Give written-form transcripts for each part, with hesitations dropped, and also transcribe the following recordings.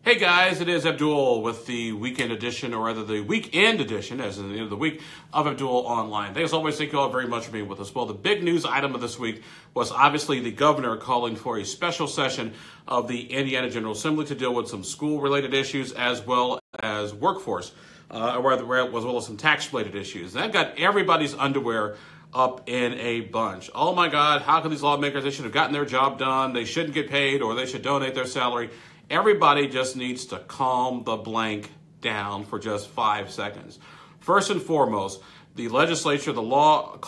Hey guys, it is Abdul with the weekend edition, or rather the weekend edition, as in the end of the week, of Abdul Online. Thanks always, thank you all very much for being with us. Well, the big news item of this week was obviously the governor calling for a special session of the Indiana General Assembly to deal with some school-related issues as well as workforce, as well as some tax-related issues. That got everybody's underwear up in a bunch. Oh my God, how can these lawmakers, they should have gotten their job done, they shouldn't get paid, or they should donate their salary. Everybody just needs to calm the blank down for just 5 seconds. First and foremost, the legislature, the law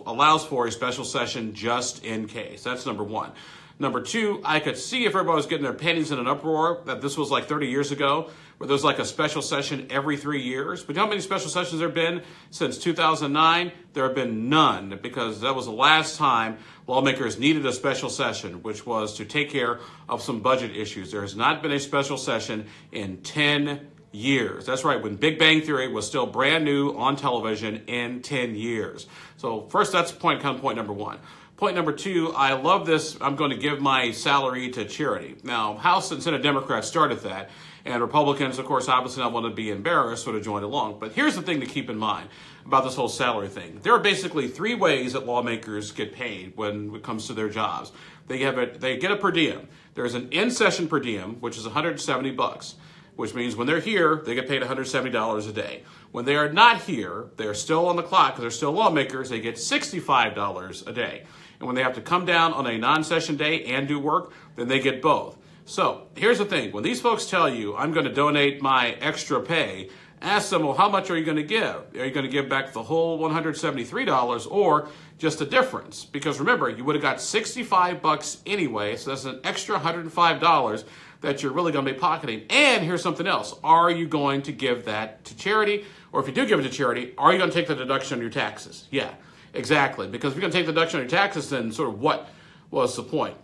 allows for a special session just in case. That's number one. Number two, I could see if everybody was getting their panties in an uproar that this was like 30 years ago, where there's like a special session every 3 years. But you know how many special sessions there have been since 2009? There have been none, because that was the last time lawmakers needed a special session, which was to take care of some budget issues. There has not been a special session in 10 years. That's right, when Big Bang Theory was still brand new on television in 10 years. So first, that's point number one. Point number two, I love this. I'm going to give my salary to charity. Now, House and Senate Democrats started that, and Republicans, of course, obviously not want to be embarrassed, sort of joined along. But here's the thing to keep in mind about this whole salary thing. There are basically three ways that lawmakers get paid when it comes to their jobs. They get a per diem. There's an in-session per diem, which is $170, which means when they're here, they get paid $170 a day. When they are not here, they're still on the clock, they're still lawmakers, they get $65 a day. And when they have to come down on a non-session day and do work, then they get both. So here's the thing. When these folks tell you, I'm going to donate my extra pay, ask them, well, how much are you going to give? Are you going to give back the whole $173 or just a difference? Because remember, you would have got $65 anyway, so that's an extra $105 that you're really going to be pocketing. And here's something else. Are you going to give that to charity? Or if you do give it to charity, are you going to take the deduction on your taxes? Yeah, exactly. Because if you're going to take the deduction on your taxes, then sort of what was the point?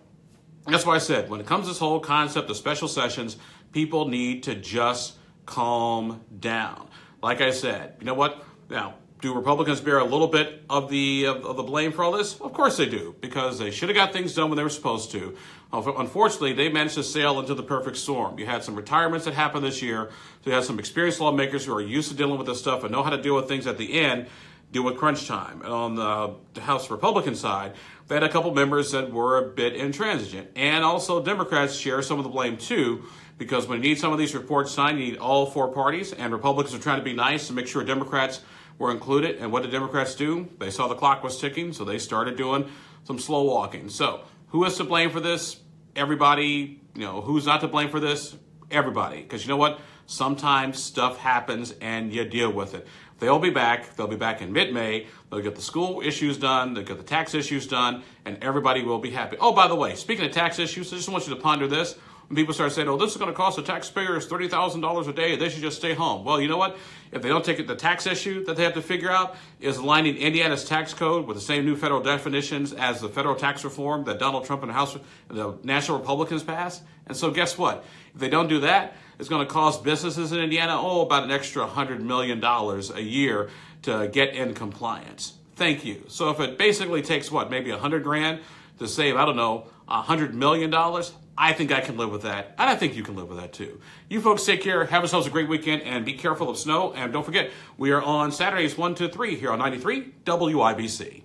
That's why I said, when it comes to this whole concept of special sessions, people need to just calm down. Like I said, you know what? Now, do Republicans bear a little bit of the blame for all this? Of course they do, because they should have got things done when they were supposed to. Unfortunately, they managed to sail into the perfect storm. You had some retirements that happened this year. So you had some experienced lawmakers who are used to dealing with this stuff and know how to deal with things at the end, deal with crunch time. And on the House Republican side, they had a couple members that were a bit intransigent. And also Democrats share some of the blame too, because when you need some of these reports signed, you need all four parties, and Republicans are trying to be nice to make sure Democrats were included. And what did Democrats do? They saw the clock was ticking, so they started doing some slow walking. So who is to blame for this? Everybody. Who's not to blame for this? Everybody. Because you know what? Sometimes stuff happens and you deal with it. They'll be back. They'll be back in mid-May. They'll get the school issues done. They'll get the tax issues done, and everybody will be happy. Oh, by the way, speaking of tax issues, I just want you to ponder this. When people start saying, oh, this is going to cost the taxpayers $30,000 a day, they should just stay home. Well, you know what? If they don't take it, the tax issue that they have to figure out is aligning Indiana's tax code with the same new federal definitions as the federal tax reform that Donald Trump and the National Republicans passed. And so guess what? If they don't do that, it's going to cost businesses in Indiana, about an extra $100 million a year to get in compliance. Thank you. So if it basically takes, maybe $100 grand to save, $100 million, I think I can live with that. And I think you can live with that too. You folks take care. Have yourselves a great weekend and be careful of snow. And don't forget, we are on Saturdays 1 to 3 here on 93 WIBC.